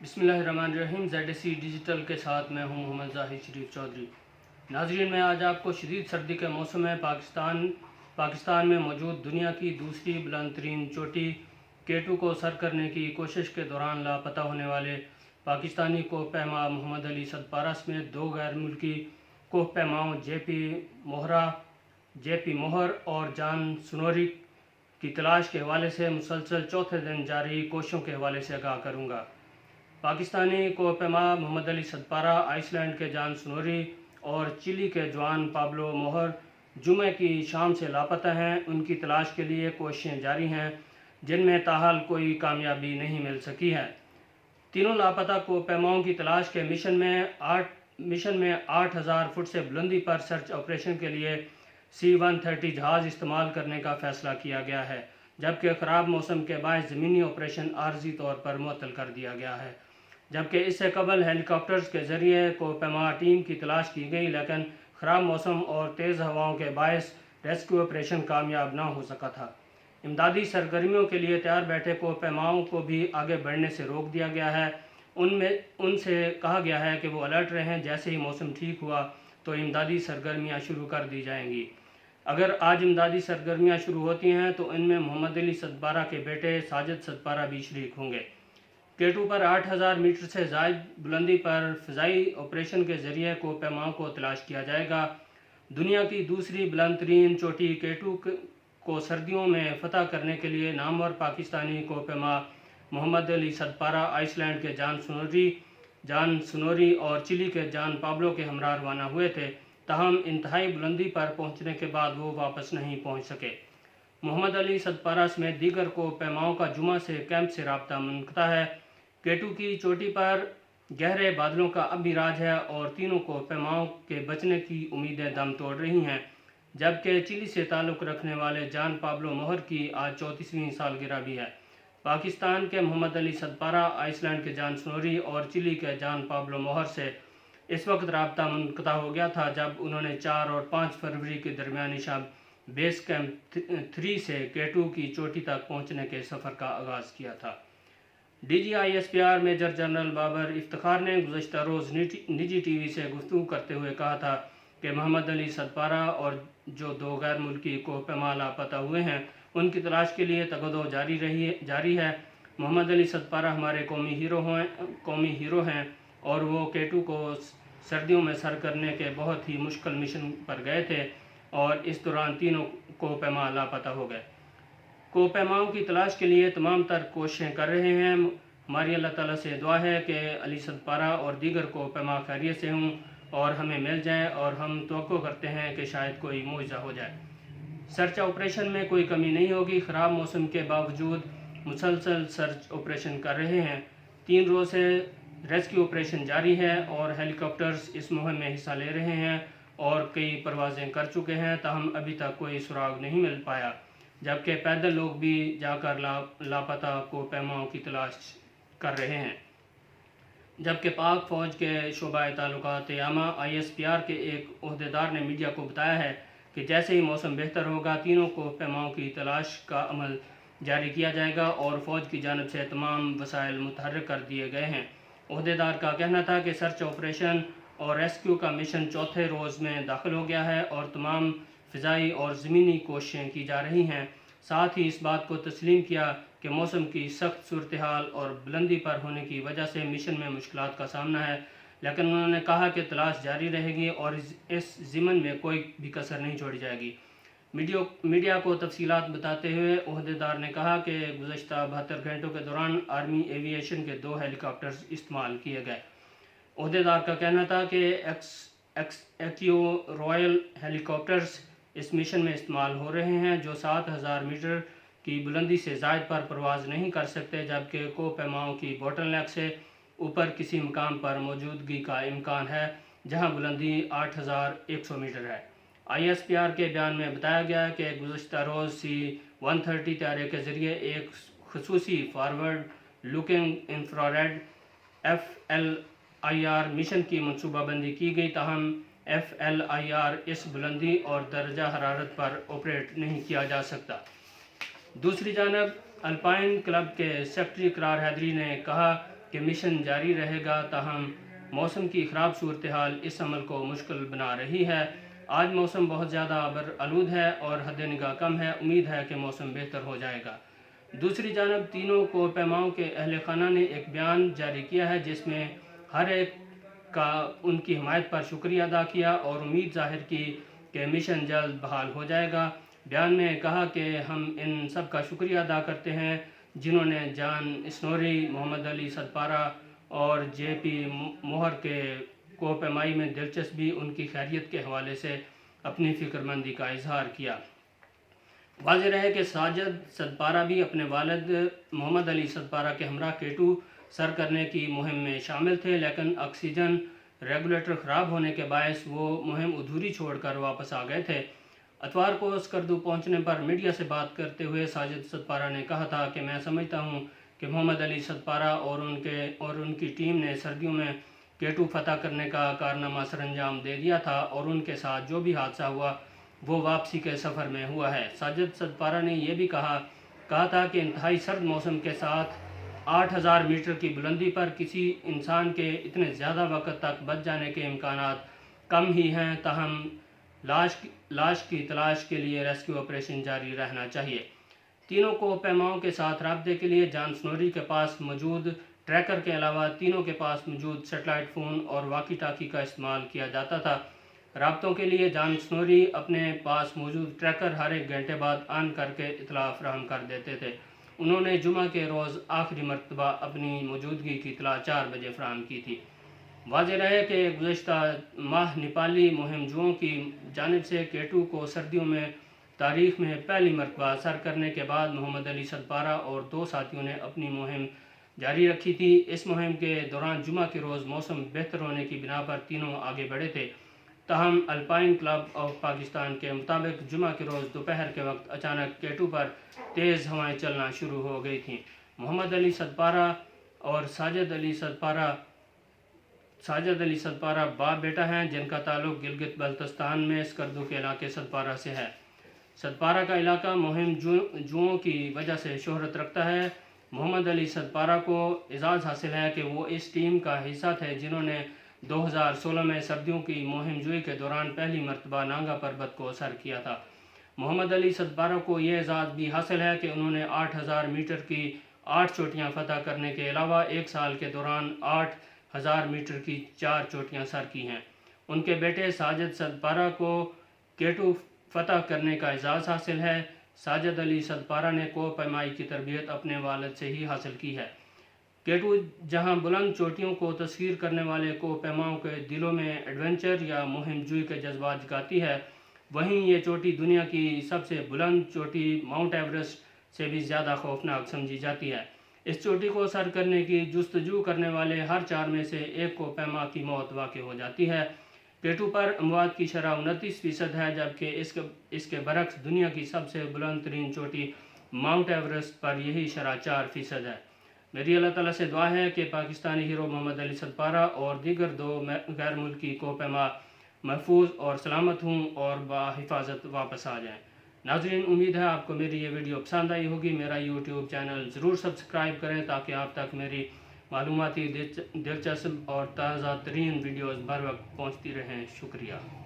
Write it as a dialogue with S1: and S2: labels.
S1: बिस्मिल्लाहिर्रहमानिर्रहीम। ZSC digital के साथ मैं हूं मोहम्मद जाहिद शरीफ चौधरी। नाजरीन, मैं आज आपको शदीद सर्दी के मौसम में पाकिस्तान में मौजूद दुनिया की दूसरी बुलंद तरीन चोटी K2 को सर करने की कोशिश के दौरान लापता होने वाले पाकिस्तानी कोह पैमा मोहम्मद अली सदपारा समेत दो गैर मुल्की कोह पैमाओं JP मोहर और जान सुनोरी की तलाश के हवाले से मुसलसल चौथे दिन जारी कोशिशों के हवाले से आगाह करूँगा। पाकिस्तानी कोह पैमा मोहम्मद अली सदपारा, आइसलैंड के जान सुनोरी और चिली के जुआन पाब्लो मोहर जुमे की शाम से लापता हैं। उनकी तलाश के लिए कोशिशें जारी हैं, जिनमें ताहाल कोई कामयाबी नहीं मिल सकी है। तीनों लापता कोह पैमाओं की तलाश के मिशन में 8000 फुट से बुलंदी पर सर्च ऑपरेशन के लिए C-130 जहाज़ इस्तेमाल करने का फ़ैसला किया गया है, जबकि ख़राब मौसम के बायस ज़मीनी ऑपरेशन आर्जी तौर पर मुअत्तल कर दिया गया है। जबकि इससे कबल हेलीकॉप्टर्स के ज़रिए कोह पैमा टीम की तलाश की गई, लेकिन ख़राब मौसम और तेज़ हवाओं के बायस रेस्क्यू ऑपरेशन कामयाब न हो सका था। इमदादी सरगर्मियों के लिए तैयार बैठे कोह पैमाओं को भी आगे बढ़ने से रोक दिया गया है। उनसे कहा गया है कि वो अलर्ट रहें। जैसे ही मौसम ठीक हुआ तो इमदादी सरगर्मियाँ शुरू कर दी जाएंगी। अगर आज इमदादी सरगर्मियाँ शुरू होती हैं तो इनमें मोहम्मद अली सदपारा के बेटे साजिद सदपारा भी शरीक होंगे। K2 पर 8000 मीटर से ज़ायद बुलंदी पर फ़िज़ाई ऑपरेशन के ज़रिए कोह पैमाओं को तलाश किया जाएगा। दुनिया की दूसरी बुलंद तरीन चोटी K2 को सर्दियों में फ़तह करने के लिए नामवर पाकिस्तानी कोह पैमा मोहम्मद अली सदपारा आइसलैंड के जान सुनोरी और चिली के जान पाब्लो के हमरा रवाना हुए थे। ताहम इंतहाई बुलंदी पर पहुंचने के बाद वो वापस नहीं पहुंच सके। मोहम्मद अली सदपारा समेत दीगर कोह पैमाओं का जुमा से कैंप से राब्ता मुनक़ता है। K2 की चोटी पर गहरे बादलों का अब भी राज है और तीनों कोह पैमाओं के बचने की उम्मीदें दम तोड़ रही हैं, जबकि चिली से ताल्लुक़ रखने वाले जान पाब्लो मोहर की आज 34वीं सालगिरह भी है। पाकिस्तान के मोहम्मद अली सदपारा, आइसलैंड के जान सुनोरी और चिली के जान पाब्लो मोहर से इस वक्त राब्ता मुनक़ता हो गया था जब उन्होंने 4 और 5 फरवरी के दरमियानी शब बेस कैंप 3 से K2 की चोटी तक पहुँचने के सफ़र का आगाज़ किया था। DGISPR major general Babar Iftikhar ने गुज़श्ता रोज़ निजी TV से गुफ्तगू करते हुए कहा था कि मोहम्मद अली सदपारा और जो दो गैर मुल्की कोह पैमा लापता हुए हैं, उनकी तलाश के लिए तगदो जारी है। मोहम्मद अली सदपारा हमारे कौमी हीरो हैं और वो K2 को सर्दियों में सर करने के बहुत ही मुश्किल मिशन पर गए थे और इस दौरान तीनों कोह पैमा लापता हो गए। कोह पैमाओं की तलाश के लिए तमाम तर कोशिशें कर रहे हैं। हमारी अल्लाह ताला से दुआ है कि अली सदपारा और दीगर कोह पैमा खैरियत से हों और हमें मिल जाएं, और हम तवक्को करते हैं कि शायद कोई मुआवजा हो जाए। सर्च ऑपरेशन में कोई कमी नहीं होगी। ख़राब मौसम के बावजूद मुसलसल सर्च ऑपरेशन कर रहे हैं। 3 रोज़ से रेस्क्यू ऑपरेशन जारी है और हेलीकॉप्टर्स इस मुहिम में हिस्सा ले रहे हैं और कई परवाज़ें कर चुके हैं, ताहम अभी तक कोई सुराग नहीं मिल पाया, जबकि पैदल लोग भी जाकर लापता कोह पैमाओं की तलाश कर रहे हैं। जबकि पाक फ़ौज के शोबा ताल्लुकात यामा ISPR के एक ओहदेदार ने मीडिया को बताया है कि जैसे ही मौसम बेहतर होगा, तीनों कोह पैमाओं की तलाश का अमल जारी किया जाएगा और फ़ौज की जानिब से तमाम वसाइल मुतहर्रिक कर दिए गए हैं। ओहदेदार का कहना था कि सर्च ऑपरेशन और रेस्क्यू का मिशन चौथे रोज़ में दाखिल हो गया है और तमाम फ़िज़ाई और ज़मीनी कोशिशें की जा रही हैं। साथ ही इस बात को तस्लीम किया कि मौसम की सख्त सूरत हाल और बुलंदी पर होने की वजह से मिशन में मुश्किलात का सामना है, लेकिन उन्होंने कहा कि तलाश जारी रहेगी और इस ज़िमन में कोई भी कसर नहीं छोड़ी जाएगी। मीडिया को तफसीलात बताते हुए ओहदेदार ने कहा कि गुज़श्ता 72 घंटों के दौरान आर्मी एविएशन के 2 हेलीकॉप्टर्स इस्तेमाल किए गए। ओहदेदार का कहना था कि एक्यो रॉयल हेलीकॉप्टर्स इस मिशन में इस्तेमाल हो रहे हैं, जो 7000 मीटर की बुलंदी से ज़ायद पर परवाज़ नहीं कर सकते, जबकि कोह पैमाओं की बोटलनेक से ऊपर किसी मकाम पर मौजूदगी का इम्कान है जहां बुलंदी 8100 मीटर है। ISPR के बयान में बताया गया कि गुज़श्ता रोज़ C-130 तैयारे के ज़रिए एक ख़ुसूसी forward looking infrared FLIR mission की मनसूबाबंदी की गई, ताहम FLIR इस बुलंदी और दर्जा हरारत पर ऑपरेट नहीं किया जा सकता। दूसरी जानब अल्पाइन क्लब के सेक्रेटरी करार हैदरी ने कहा کہ مشن جاری رہے گا، تاہم موسم کی خراب صورتحال اس عمل کو مشکل بنا رہی ہے۔ آج موسم بہت زیادہ آلود ہے اور حد نگاہ کم ہے، امید ہے کہ موسم بہتر ہو جائے گا۔ دوسری جانب تینوں کوہ پیماؤں کے اہل خانہ نے ایک بیان جاری کیا ہے جس میں ہر ایک کا ان کی حمایت پر شکریہ ادا کیا اور امید ظاہر کی کہ مشن جلد بحال ہو جائے گا۔ بیان میں کہا کہ ہم ان سب کا شکریہ ادا کرتے ہیں جنہوں نے جان اسنوری، محمد علی صدپارہ اور جے پی موہر کے کوہ پیمائی میں دلچسپی، ان کی خیریت کے حوالے سے اپنی فکر مندی کا اظہار کیا۔ واضح رہے کہ ساجد صدپارہ بھی اپنے والد محمد علی صدپارہ کے ہمراہ K2 سر کرنے کی مہم میں شامل تھے، لیکن آکسیجن ریگولیٹر خراب ہونے کے باعث وہ مہم ادھوری چھوڑ کر واپس آ گئے تھے۔ اتوار کو اسکردو پہنچنے پر میڈیا سے بات کرتے ہوئے ساجد صدپارہ نے کہا تھا کہ میں سمجھتا ہوں کہ محمد علی صدپارہ اور ان کی ٹیم نے سردیوں میں K2 فتح کرنے کا کارنامہ سر انجام دے دیا تھا اور ان کے ساتھ جو بھی حادثہ ہوا وہ واپسی کے سفر میں ہوا ہے۔ ساجد صدپارہ نے یہ بھی کہا تھا کہ انتہائی سرد موسم کے ساتھ 8000 میٹر کی بلندی پر کسی انسان کے اتنے زیادہ وقت تک بچ جانے کے امکانات کم ہی ہیں، تاہم لاش کی تلاش کے لیے ریسکیو آپریشن جاری رہنا چاہیے۔ تینوں کوہ پیماؤں کے ساتھ رابطے کے لیے جان سنوری کے پاس موجود ٹریکر کے علاوہ تینوں کے پاس موجود سیٹلائٹ فون اور واکی ٹاکی کا استعمال کیا جاتا تھا۔ رابطوں کے لیے جان سنوری اپنے پاس موجود ٹریکر ہر ایک گھنٹے بعد آن کر کے اطلاع فراہم کر دیتے تھے۔ انہوں نے جمعہ کے روز آخری مرتبہ اپنی موجودگی کی اطلاع 4 بجے فراہم کی تھی۔ واضح رہے کہ گزشتہ ماہ نیپالی مہم جوؤں کی جانب سے K2 کو سردیوں میں تاریخ میں پہلی مرتبہ سر کرنے کے بعد محمد علی صدپارہ اور 2 ساتھیوں نے اپنی مہم جاری رکھی تھی۔ اس مہم کے دوران جمعہ کے روز موسم بہتر ہونے کی بنا پر تینوں آگے بڑھے تھے، تاہم الپائن کلب آف پاکستان کے مطابق جمعہ کے روز دوپہر کے وقت اچانک K2 پر تیز ہوائیں چلنا شروع ہو گئی تھیں۔ محمد علی صدپارہ اور ساجد علی صدپارہ باپ بیٹا ہیں جن کا تعلق گلگت بلتستان میں اسکردو کے علاقے صدپارہ سے ہے۔ صدپارہ کا علاقہ مہم جوؤں کی وجہ سے شہرت رکھتا ہے۔ محمد علی صدپارہ کو اعزاز حاصل ہے کہ وہ اس ٹیم کا حصہ تھے جنہوں نے 2016 میں سردیوں کی مہم جوئی کے دوران پہلی مرتبہ نانگا پربت کو سر کیا تھا۔ محمد علی صدپارہ کو یہ اعزاز بھی حاصل ہے کہ انہوں نے 8000 میٹر کی 8 چوٹیاں فتح کرنے کے علاوہ ایک سال کے دوران 8000 میٹر کی 4 چوٹیاں سر کی ہیں۔ ان کے بیٹے ساجد صدپارہ کو K2 فتح کرنے کا اعزاز حاصل ہے۔ ساجد علی صدپارہ نے کوہ پیمائی کی تربیت اپنے والد سے ہی حاصل کی ہے۔ K2 جہاں بلند چوٹیوں کو تسخیر کرنے والے کوہ پیماؤں کے دلوں میں ایڈونچر یا مہم جوئی کے جذبات جگاتی ہے، وہیں یہ چوٹی دنیا کی سب سے بلند چوٹی ماؤنٹ ایورسٹ سے بھی زیادہ خوفناک سمجھی جاتی ہے۔ اس چوٹی کو سر کرنے کی جستجو کرنے والے ہر 4 میں سے ایک کوہ پیما کی موت واقع ہو جاتی ہے۔ K2 پر اموات کی شرح 29% ہے، جبکہ اس کے برعکس دنیا کی سب سے بلند ترین چوٹی ماؤنٹ ایورسٹ پر یہی شرح 4% ہے۔ میری اللہ تعالیٰ سے دعا ہے کہ پاکستانی ہیرو محمد علی صدپارہ اور دیگر 2 غیر ملکی کوہ پیما محفوظ اور سلامت ہوں اور بحفاظت واپس آ جائیں۔ ناظرین، امید ہے آپ کو میری یہ ویڈیو پسند آئی ہوگی۔ میرا YouTube چینل ضرور سبسکرائب کریں تاکہ آپ تک میری معلوماتی دلچسپ اور تازہ ترین ویڈیوز بر وقت پہنچتی رہیں۔ شکریہ۔